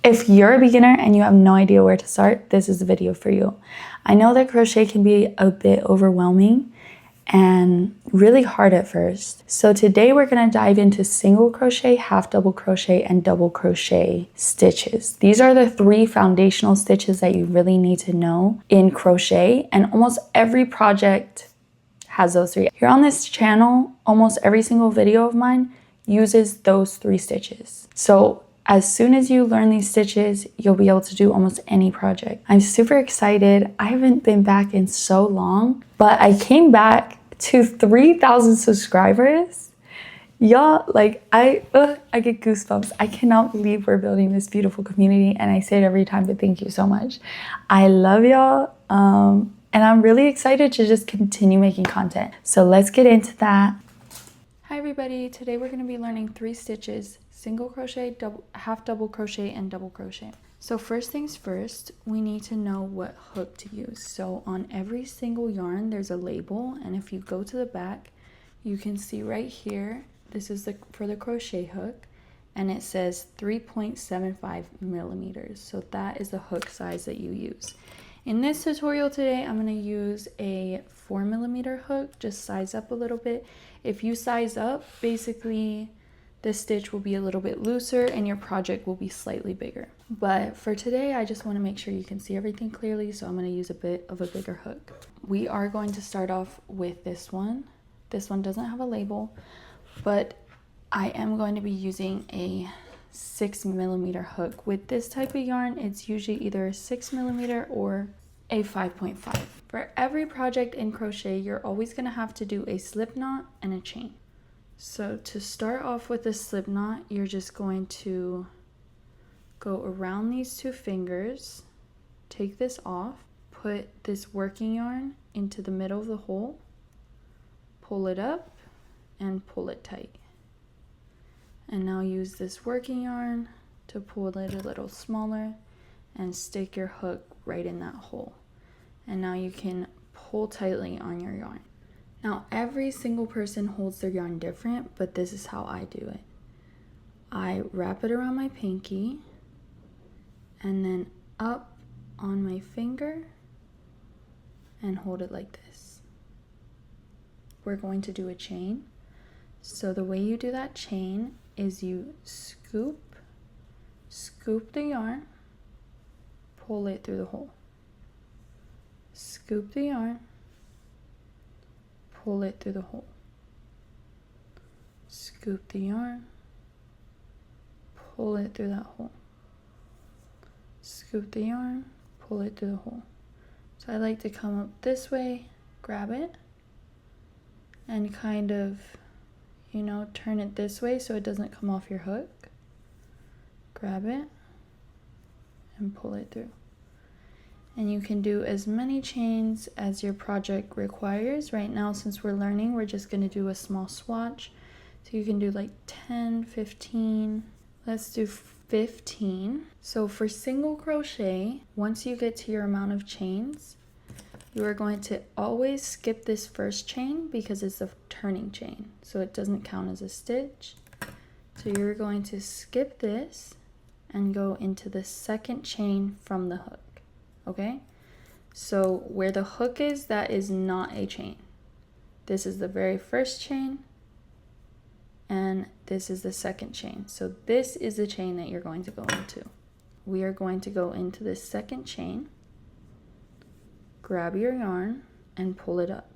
If you're a beginner and you have no idea where to start, this is the video for you. I know that crochet can be a bit overwhelming and really hard at first. So today we're going to dive into single crochet, half double crochet, and double crochet stitches. These are the 3 foundational stitches that you really need to know in crochet, and almost every project has those 3. Here on this channel, almost every single video of mine uses those 3 stitches. So as soon as you learn these stitches, you'll be able to do almost any project. I'm super excited. I haven't been back in so long, but I came back to 3,000 subscribers. Y'all, like, I get goosebumps. I cannot believe we're building this beautiful community, and I say it every time, but thank you so much. I love y'all, and I'm really excited to just continue making content. So let's get into that. Hi everybody, today we're going to be learning 3 stitches: single crochet, half double crochet, and double crochet. So first things first, we need to know what hook to use. So on every single yarn there's a label, and if you go to the back, you can see right here, this is for the crochet hook, and it says 3.75 millimeters. So that is the hook size that you use. In this tutorial today, I'm going to use a 4 millimeter hook, just size up a little bit. If you size up, basically this stitch will be a little bit looser and your project will be slightly bigger. But for today, I just want to make sure you can see everything clearly, so I'm going to use a bit of a bigger hook. We are going to start off with this one. This one doesn't have a label, but I am going to be using a 6 millimeter hook. With this type of yarn, it's usually either a 6 millimeter or a 5.5. For every project in crochet, you're always going to have to do a slip knot and a chain. So to start off with a slip knot, you're just going to go around these 2 fingers, take this off, put this working yarn into the middle of the hole, pull it up, and pull it tight. And now use this working yarn to pull it a little smaller and stick your hook right in that hole. And now you can pull tightly on your yarn. Now every single person holds their yarn different, but this is how I do it. I wrap it around my pinky and then up on my finger and hold it like this. We're going to do a chain. So the way you do that chain is you scoop the yarn, pull it through the hole. Scoop the yarn, pull it through the hole. Scoop the yarn, pull it through that hole. Scoop the yarn, pull it through the hole. So I like to come up this way, grab it, and kind of, you know, turn it this way so it doesn't come off your hook. Grab it and pull it through. And you can do as many chains as your project requires. Right now, since we're learning, we're just going to do a small swatch. So you can do like 10, 15. Let's do 15. So for single crochet, once you get to your amount of chains, you are going to always skip this first chain because it's a turning chain, so it doesn't count as a stitch. So you're going to skip this and go into the second chain from the hook. Okay, so where the hook is, that is not a chain. This is the very first chain, and this is the second chain. So this is the chain that you're going to go into. We are going to go into the second chain, grab your yarn, and pull it up.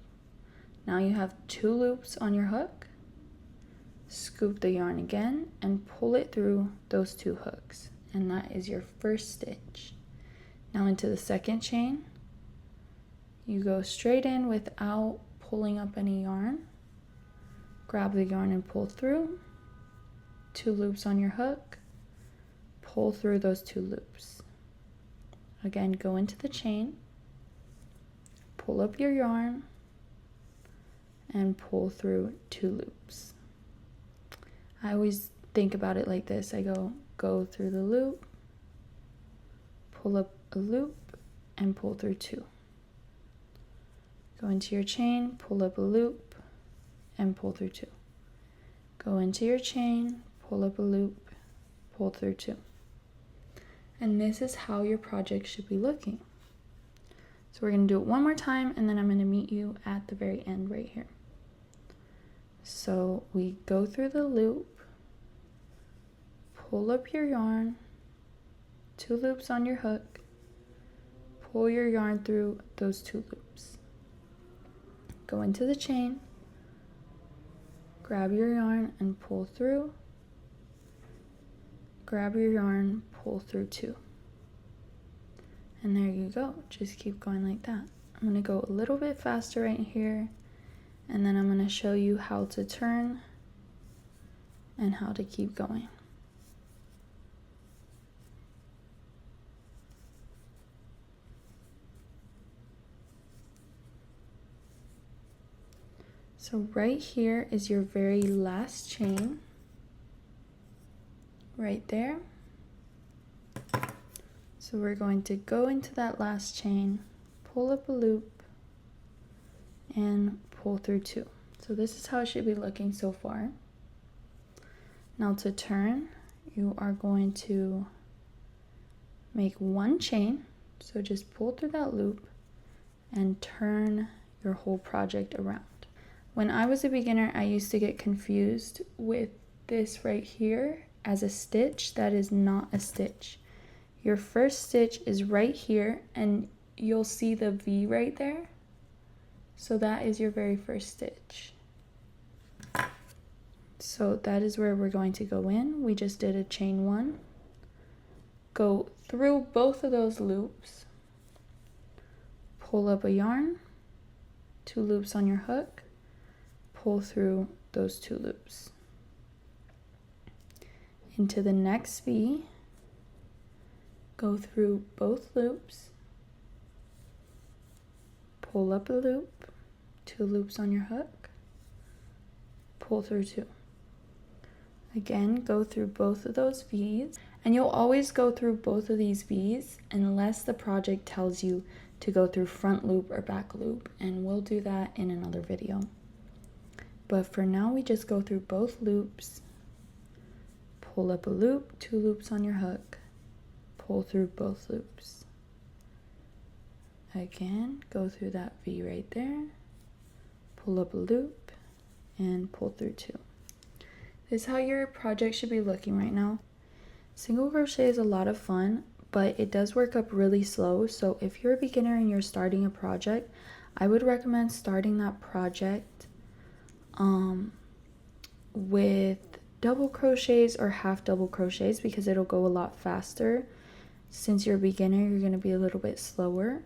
Now you have 2 loops on your hook. Scoop the yarn again and pull it through those 2 hooks, and that is your first stitch. Now into the second chain, you go straight in without pulling up any yarn. Grab the yarn and pull through. 2 loops on your hook. Pull through those 2 loops. Again, go into the chain, pull up your yarn, and pull through 2 loops. I always think about it like this. I go through the loop, pull up a loop, and pull through 2. Go into your chain, pull up a loop, and pull through 2. Go into your chain, pull up a loop, pull through 2. And this is how your project should be looking. So we're going to do it one more time, and then I'm going to meet you at the very end right here. So we go through the loop, pull up your yarn, 2 loops on your hook, pull your yarn through those 2 loops. Go into the chain, grab your yarn and pull through, grab your yarn, pull through 2. And there you go, just keep going like that. I'm gonna go a little bit faster right here, and then I'm gonna show you how to turn and how to keep going. So right here is your very last chain, right there. So we're going to go into that last chain, pull up a loop, and pull through 2. So this is how it should be looking so far. Now to turn, you are going to make 1 chain, so just pull through that loop and turn your whole project around. When I was a beginner, I used to get confused with this right here as a stitch. That is not a stitch. Your first stitch is right here, and you'll see the V right there. So that is your very first stitch. So that is where we're going to go in. We just did a chain 1. Go through both of those loops, pull up a yarn, 2 loops on your hook, pull through those 2 loops. Into the next V, go through both loops, pull up a loop, 2 loops on your hook, pull through 2. Again, go through both of those V's, and you'll always go through both of these V's unless the project tells you to go through front loop or back loop, and we'll do that in another video. But for now, we just go through both loops, pull up a loop, 2 loops on your hook, pull through both loops. Again, go through that V right there, pull up a loop, and pull through 2. This is how your project should be looking right now. Single crochet is a lot of fun, but it does work up really slow. So if you're a beginner and you're starting a project, I would recommend starting that project with double crochets or half double crochets, because it'll go a lot faster. Since you're a beginner, you're going to be a little bit slower.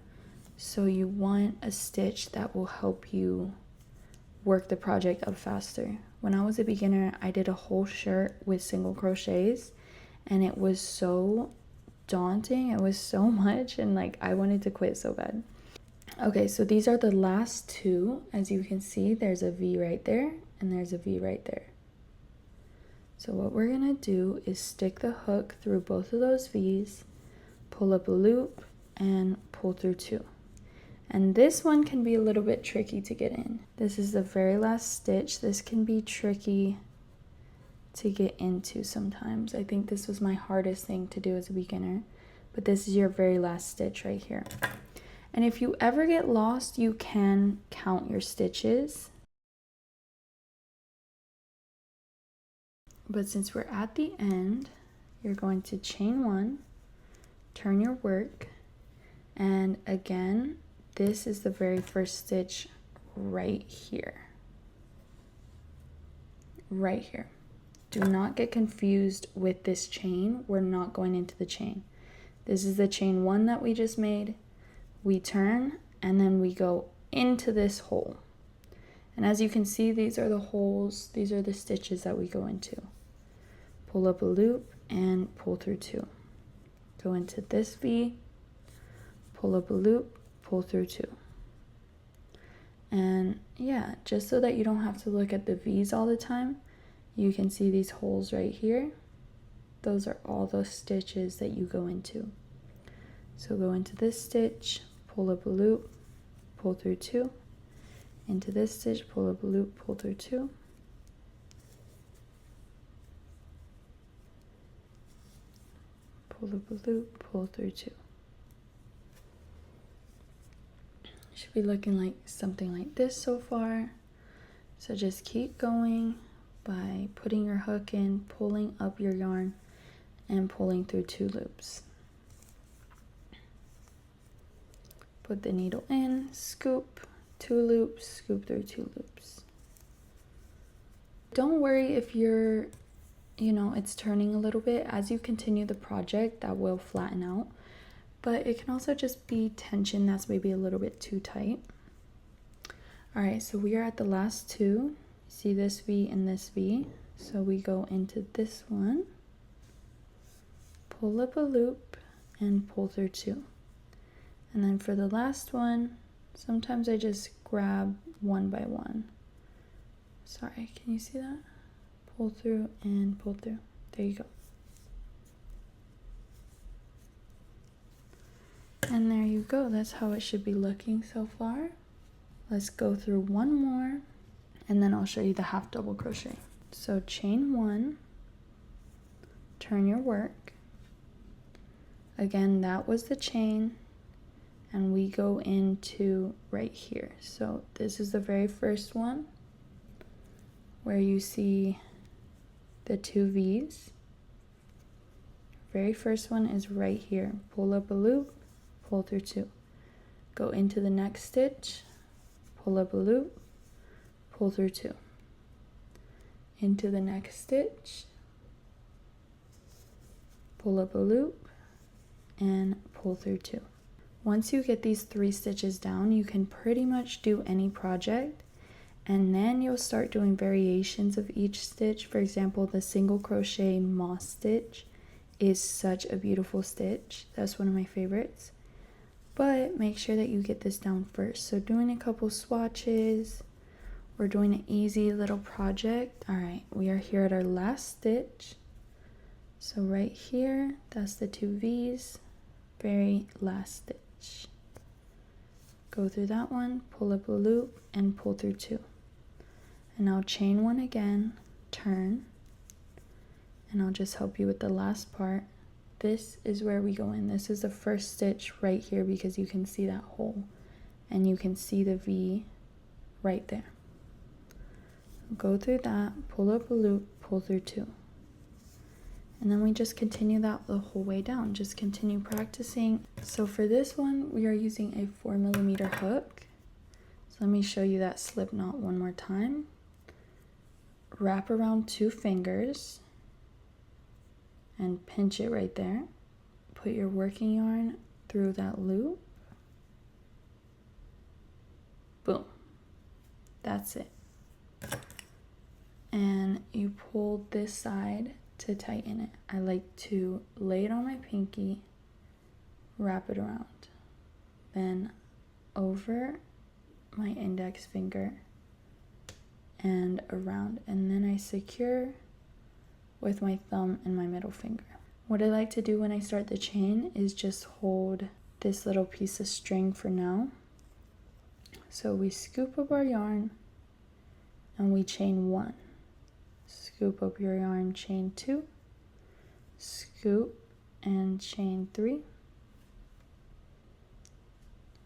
So you want a stitch that will help you work the project up faster. When I was a beginner, I did a whole shirt with single crochets, and it was so daunting. It was so much, and like I wanted to quit so bad. Okay, so these are the last 2. As you can see, there's a V right there, and there's a V right there. So what we're gonna do is stick the hook through both of those V's, pull up a loop, and pull through 2. And this one can be a little bit tricky to get in. This is the very last stitch. This can be tricky to get into sometimes. I think this was my hardest thing to do as a beginner, but this is your very last stitch right here. And if you ever get lost, you can count your stitches. But since we're at the end, you're going to chain 1, turn your work, and again, this is the very first stitch right here. Right here. Do not get confused with this chain. We're not going into the chain. This is the chain 1 that we just made. We turn, and then we go into this hole. And as you can see, these are the holes. These are the stitches that we go into. Pull up a loop and pull through 2. Go into this V, pull up a loop, pull through 2. And yeah, just so that you don't have to look at the V's all the time, you can see these holes right here. Those are all those stitches that you go into. So go into this stitch, pull up a loop, pull through 2. Into this stitch, pull up a loop, pull through 2. pull up a loop, pull through 2. Should be looking like something like this so far. So just keep going by putting your hook in, pulling up your yarn, and pulling through 2 loops. Put the needle in, scoop, 2 loops, scoop through 2 loops. Don't worry if you're, it's turning a little bit. As you continue the project, that will flatten out. But it can also just be tension that's maybe a little bit too tight. All right, so we are at the last 2. See this V and this V. So we go into this one, pull up a loop, and pull through 2. And then for the last one, sometimes I just grab one by one. Sorry, can you see that? Pull through and pull through. There you go. And there you go. That's how it should be looking so far. Let's go through one more, and then I'll show you the half double crochet. So chain 1, turn your work. Again, that was the chain, and we go into right here. So this is the very first one where you see the 2 V's. Very first one is right here. Pull up a loop, pull through 2. Go into the next stitch, pull up a loop, pull through 2. Into the next stitch, pull up a loop, and pull through 2. Once you get these 3 stitches down, you can pretty much do any project, and then you'll start doing variations of each stitch. For example, the single crochet moss stitch is such a beautiful stitch. That's one of my favorites. But make sure that you get this down first. So doing a couple swatches, we're doing an easy little project. All right, we are here at our last stitch. So right here, that's the 2 V's, very last stitch. Go through that one, pull up a loop, and pull through 2. And now chain 1 again, turn, and I'll just help you with the last part. This is where we go in. This is the first stitch right here because you can see that hole, and you can see the V right there. Go through that, pull up a loop, pull through 2. And then we just continue that the whole way down. Just continue practicing. So for this one, we are using a 4mm hook. So let me show you that slip knot one more time. Wrap around 2 fingers and pinch it right there. Put your working yarn through that loop. Boom. That's it. And you pull this side to tighten it. I like to lay it on my pinky, wrap it around, then over my index finger and around, and then I secure with my thumb and my middle finger. What I like to do when I start the chain is just hold this little piece of string for now. So we scoop up our yarn and we chain 1. Scoop up your yarn, chain 2, scoop and chain 3,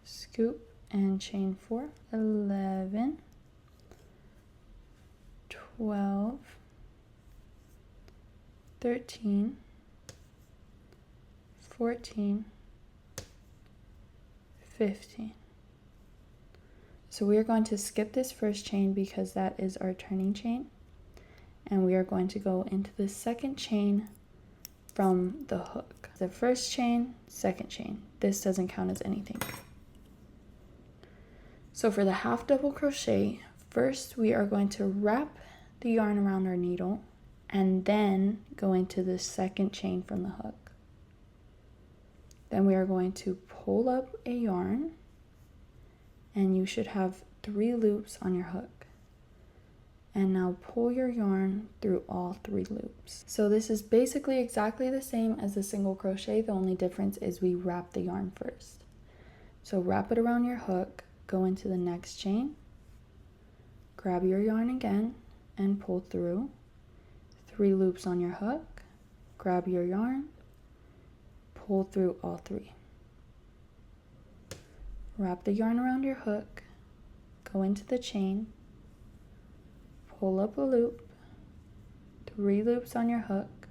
scoop and chain 4, 11, 12, 13, 14, 15. So we are going to skip this first chain because that is our turning chain. And we are going to go into the second chain from the hook. The first chain, second chain. This doesn't count as anything. So for the half double crochet, first we are going to wrap the yarn around our needle and then go into the second chain from the hook. Then we are going to pull up a yarn, and you should have 3 loops on your hook. And now pull your yarn through all 3 loops. So this is basically exactly the same as the single crochet. The only difference is we wrap the yarn first. So wrap it around your hook, go into the next chain, grab your yarn again and pull through 3 loops on your hook, grab your yarn pull through all 3. Wrap the yarn around your hook, go into the chain, pull up a loop, 3 loops on your hook,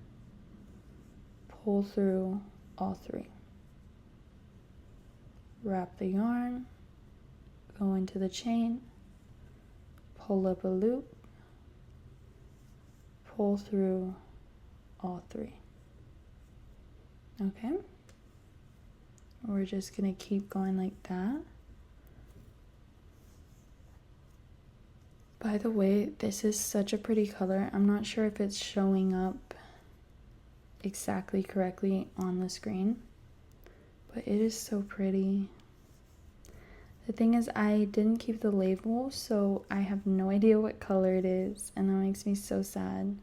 pull through all 3. Wrap the yarn, go into the chain, pull up a loop, pull through all 3. Okay? We're just gonna keep going like that. By the way, this is such a pretty color. I'm not sure if it's showing up exactly correctly on the screen, but it is so pretty. The thing is, I didn't keep the label, so I have no idea what color it is, and that makes me so sad.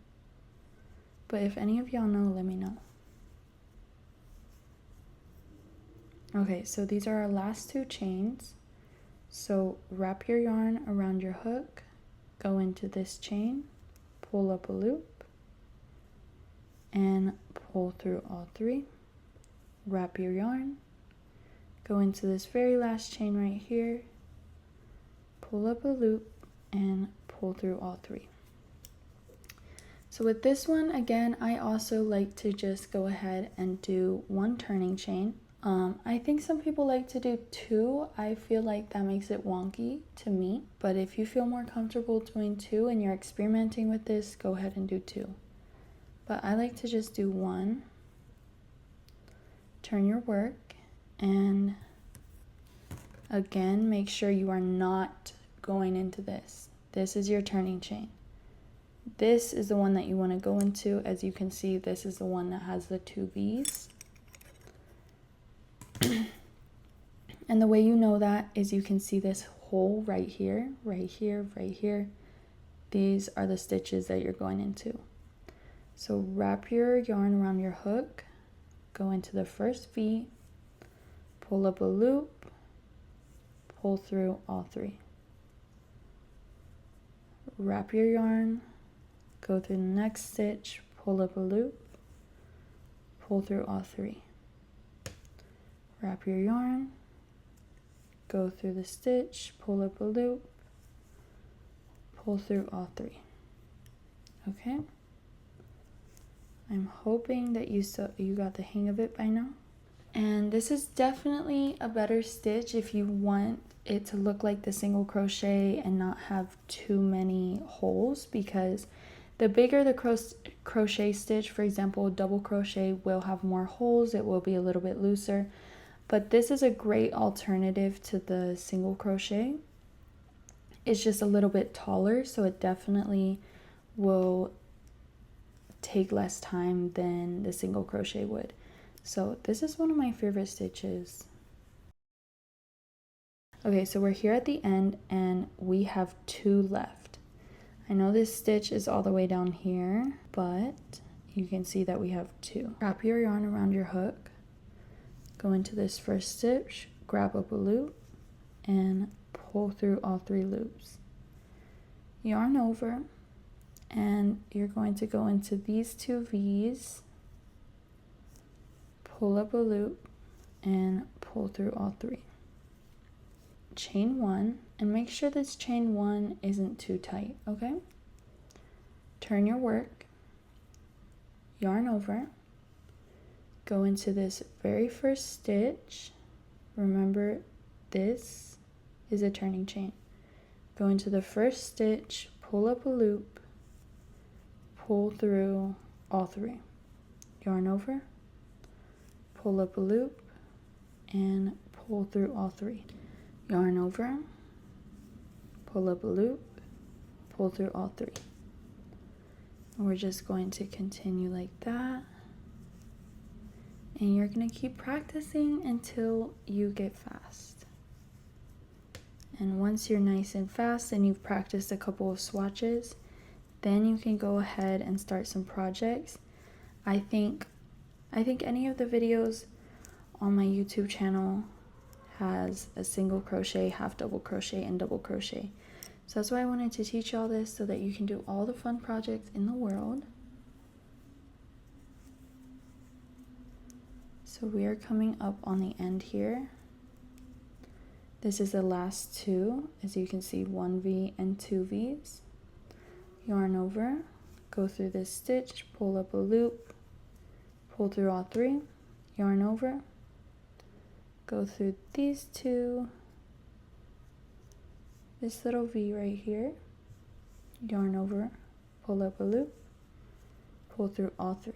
But if any of y'all know, let me know. Okay, so these are our last 2 chains. So wrap your yarn around your hook, go into this chain, pull up a loop, and pull through all 3. Wrap your yarn, go into this very last chain right here, pull up a loop, and pull through all 3. So with this one, again, I also like to just go ahead and do 1 turning chain. I think some people like to do 2. I feel like that makes it wonky to me, but if you feel more comfortable doing 2 and you're experimenting with this, go ahead and do 2. But I like to just do 1. Turn your work, and again, make sure you are not going into this. This is your turning chain. This is the one that you want to go into. As you can see, this is the one that has the 2 V's. And the way you know that is you can see this hole right here, right here, right here. These are the stitches that you're going into. So wrap your yarn around your hook, go into the first V, pull up a loop, pull through all 3. Wrap your yarn, go through the next stitch, pull up a loop, pull through all 3. Wrap your yarn, go through the stitch, pull up a loop, pull through all 3. Okay? I'm hoping that you got the hang of it by now. And this is definitely a better stitch if you want it to look like the single crochet and not have too many holes, because the bigger the crochet stitch, for example, double crochet, will have more holes. It will be a little bit looser. But this is a great alternative to the single crochet. It's just a little bit taller, so it definitely will take less time than the single crochet would. So this is one of my favorite stitches. Okay, so we're here at the end and we have 2 left. I know this stitch is all the way down here, but you can see that we have 2. Wrap your yarn around your hook, go into this first stitch, grab up a loop, and pull through all 3 loops. Yarn over, and you're going to go into these 2 V's, pull up a loop, and pull through all 3. Chain 1, and make sure this chain 1 isn't too tight, okay? Turn your work, yarn over, go into this very first stitch. Remember, this is a turning chain. Go into the first stitch, pull up a loop, pull through all 3. Yarn over, pull up a loop, and pull through all 3. Yarn over, pull up a loop, pull through all 3. And we're just going to continue like that. And you're going to keep practicing until you get fast. And once you're nice and fast and you've practiced a couple of swatches, then you can go ahead and start some projects. I think any of the videos on my YouTube channel has a single crochet, half double crochet, and double crochet. So that's why I wanted to teach you all this, so that you can do all the fun projects in the world. So we are coming up on the end here. This is the last two, as you can see, 1 V and 2 V's. Yarn over, go through this stitch, pull up a loop, pull through all 3, yarn over, go through these 2, this little V right here, yarn over, pull up a loop, pull through all 3.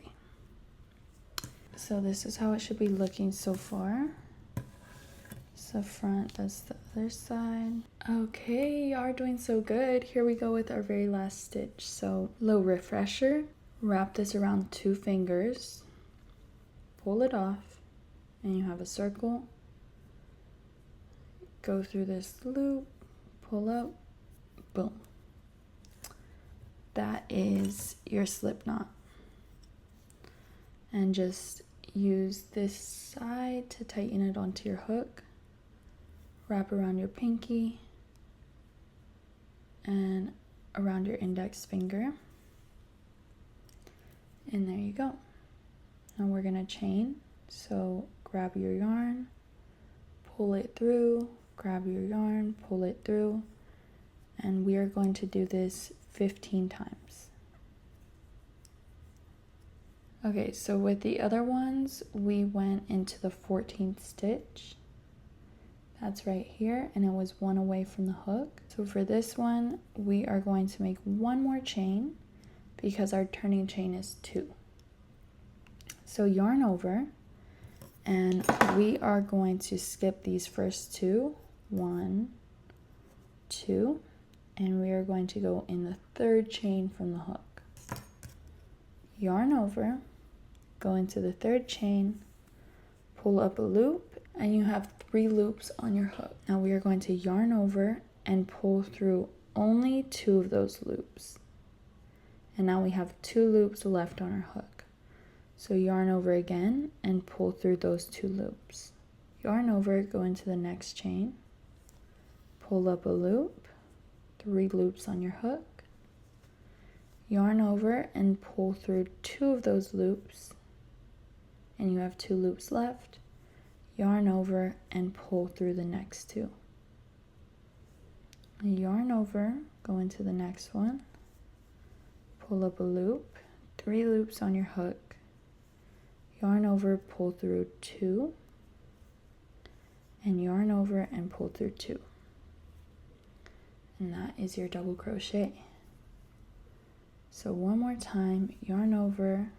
So this is how it should be looking so far. The front, that's the other side. Okay, you are doing so good. Here we go with our very last stitch. So little refresher, wrap this around 2 fingers, pull it off, and you have a circle. Go through this loop, pull up, boom. That is your slip knot. And just use this side to tighten it onto your hook. Wrap around your pinky and around your index finger. And there you go. Now we're gonna chain. So grab your yarn, pull it through, grab your yarn, pull it through, and we are going to do this 15 times. Okay, so with the other ones, we went into the 14th stitch. That's right here, and it was 1 away from the hook. So for this one, we are going to make 1 more chain because our turning chain is 2. So yarn over, and we are going to skip these first 2, 1, 2, and we are going to go in the 3rd chain from the hook. Yarn over, go into the 3rd chain, pull up a loop, and you have 3 loops on your hook. Now we are going to yarn over and pull through only 2 of those loops. And now we have 2 loops left on our hook. So yarn over again and pull through those 2 loops. Yarn over, go into the next chain, pull up a loop, 3 loops on your hook. Yarn over and pull through 2 of those loops, and you have 2 loops left. Yarn over and pull through the next 2. Yarn over, go into the next one, pull up a loop, 3 loops on your hook, yarn over, pull through 2, and yarn over and pull through 2. And that is your double crochet. So one more time, yarn over,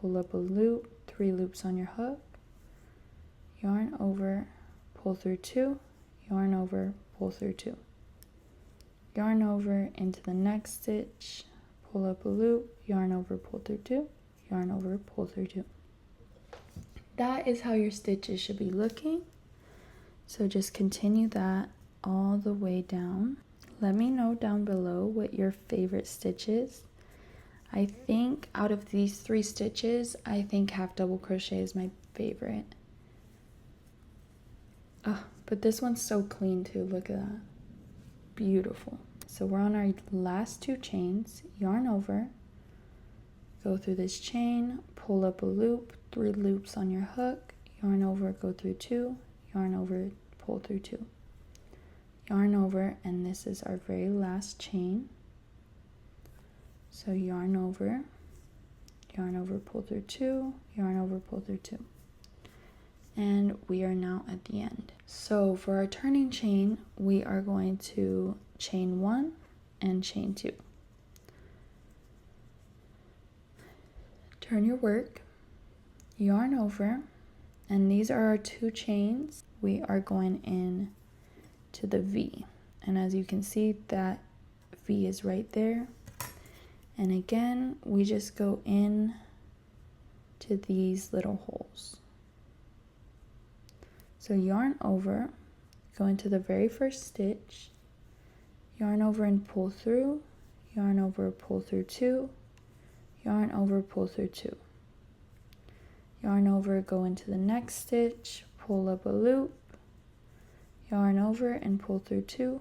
pull up a loop, 3 loops on your hook, yarn over, pull through 2, yarn over, pull through 2. Yarn over into the next stitch, pull up a loop, yarn over, pull through 2, yarn over, pull through 2. That is how your stitches should be looking. So just continue that all the way down. Let me know down below what your favorite stitch is. I think out of these 3 stitches, I think half double crochet is my favorite. Oh, but this one's so clean too, look at that. Beautiful. So we're on our last 2 chains, yarn over, go through this chain, pull up a loop, 3 loops on your hook, yarn over, go through 2, yarn over, pull through 2. Yarn over, and this is our very last chain. So yarn over, pull through 2, yarn over, pull through 2. And we are now at the end. So for our turning chain, we are going to chain 1 and chain 2. Turn your work, yarn over, and these are our 2 chains. We are going in to the V, and as you can see, that V is right there. And again, we just go in to these little holes. So yarn over, go into the very first stitch, yarn over and pull through, yarn over, pull through 2, yarn over, pull through 2. Yarn over, go into the next stitch, pull up a loop, yarn over and pull through 2,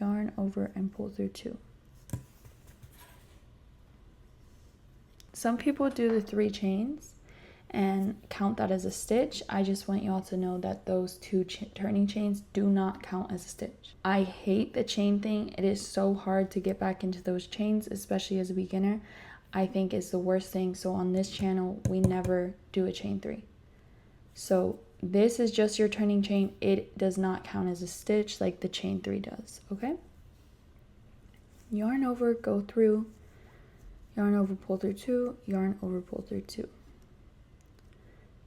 yarn over and pull through 2. Some people do the 3 chains, and count that as a stitch. I just want y'all to know that those two turning chains do not count as a stitch. I hate the chain thing. It is so hard to get back into those chains, especially as a beginner. I think it's the worst thing. So on this channel, we never do a chain 3. So this is just your turning chain. It does not count as a stitch like the chain 3 does, okay? Yarn over, go through, yarn over, pull through 2, yarn over, pull through 2.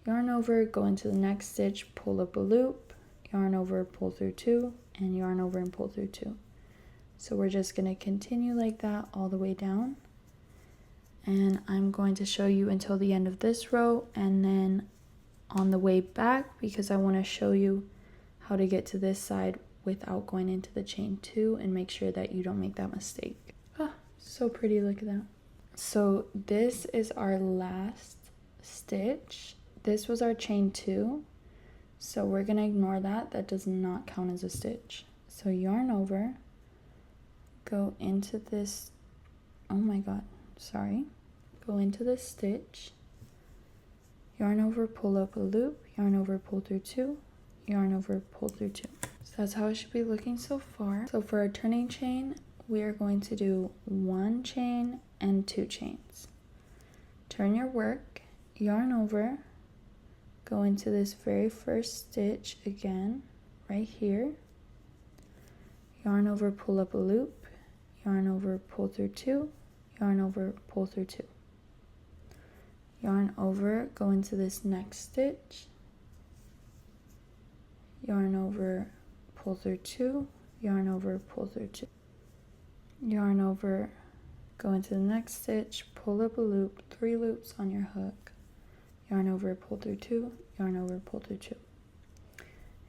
Yarn over, go into the next stitch, pull up a loop, yarn over, pull through 2, and yarn over and pull through 2. So we're just going to continue like that all the way down. And I'm going to show you until the end of this row, and then on the way back, because I want to show you how to get to this side without going into the chain 2 and make sure that you don't make that mistake. Ah, so pretty, look at that. So this is our last stitch. This was our chain 2. So we're going to ignore that. That does not count as a stitch. So yarn over, go into this, oh my god, sorry. Go into this stitch, yarn over, pull up a loop, yarn over, pull through 2, yarn over, pull through 2. So that's how it should be looking so far. So for our turning chain, we are going to do 1 chain and 2 chains. Turn your work, yarn over, go into this very first stitch again, right here, yarn over, pull up a loop, yarn over, pull through 2, yarn over, pull through 2. Yarn over, go into this next stitch, yarn over, pull through 2, yarn over, pull through 2. Yarn over, go into the next stitch, pull up a loop, 3 loops on your hook, yarn over, pull through 2, yarn over, pull through 2.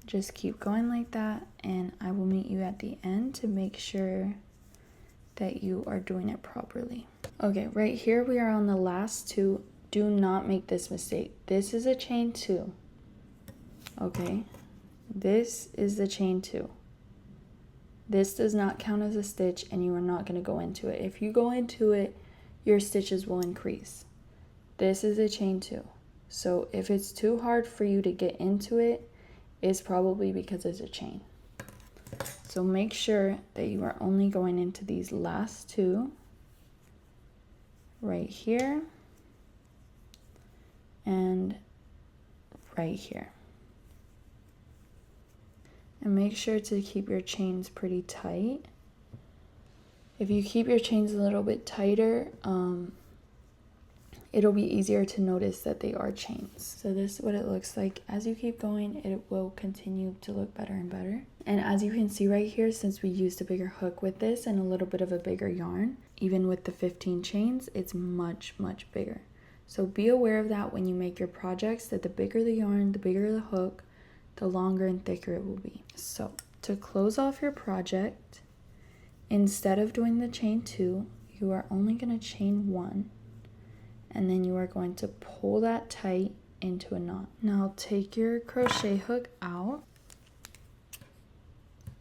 Just keep going like that, and I will meet you at the end to make sure that you are doing it properly. Okay, right here we are on the last 2. Do not make this mistake. This is a chain 2. Okay, this is the chain 2. This does not count as a stitch, and you are not going to go into it. If you go into it, your stitches will increase. This is a chain 2. So if it's too hard for you to get into it, it's probably because it's a chain. So make sure that you are only going into these last 2 right here and right here. And make sure to keep your chains pretty tight. If you keep your chains a little bit tighter, it'll be easier to notice that they are chains. So this is what it looks like. As you keep going, it will continue to look better and better. And as you can see right here, since we used a bigger hook with this and a little bit of a bigger yarn, even with the 15 chains, it's much, much bigger. So be aware of that when you make your projects, that the bigger the yarn, the bigger the hook, the longer and thicker it will be. So to close off your project, instead of doing the chain 2, you are only going to chain 1, and then you are going to pull that tight into a knot. Now take your crochet hook out,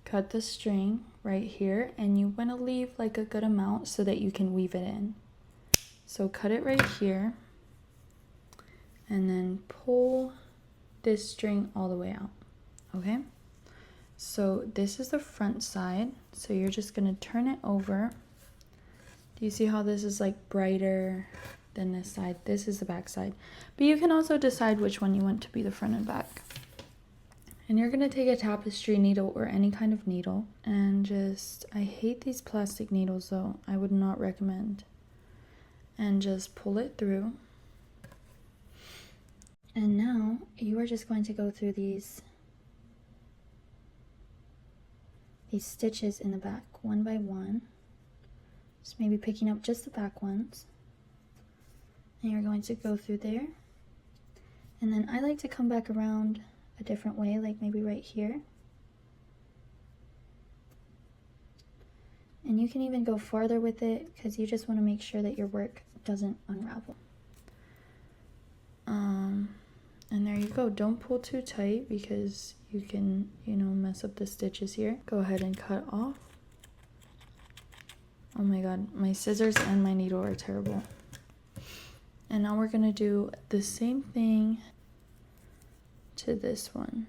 cut the string right here, and you want to leave like a good amount so that you can weave it in. So cut it right here, and then pull this string all the way out. Okay, so this is the front side, so you're just going to turn it over. Do you see how this is like brighter than this side? This is the back side, but you can also decide which one you want to be the front and back. And you're going to take a tapestry needle or any kind of needle and just, I hate these plastic needles though, I would not recommend, and just pull it through. And now you are just going to go through these stitches in the back one by one, just maybe picking up just the back ones, and you're going to go through there. And then I like to come back around a different way, like maybe right here, and you can even go farther with it because you just want to make sure that your work doesn't unravel. And there you go. Don't pull too tight because you can, mess up the stitches here. Go ahead and cut off. Oh my god, my scissors and my needle are terrible. And now we're gonna do the same thing to this one.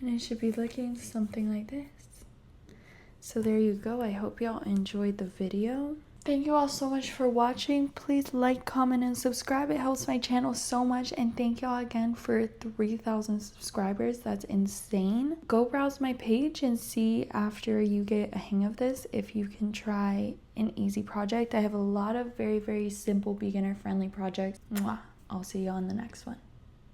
And it should be looking something like this. So there you go. I hope y'all enjoyed the video. Thank you all so much for watching. Please like, comment, and subscribe. It helps my channel so much. And thank y'all again for 3,000 subscribers. That's insane. Go browse my page and see after you get a hang of this if you can try an easy project. I have a lot of very, very simple beginner-friendly projects. Mwah. I'll see you on the next one.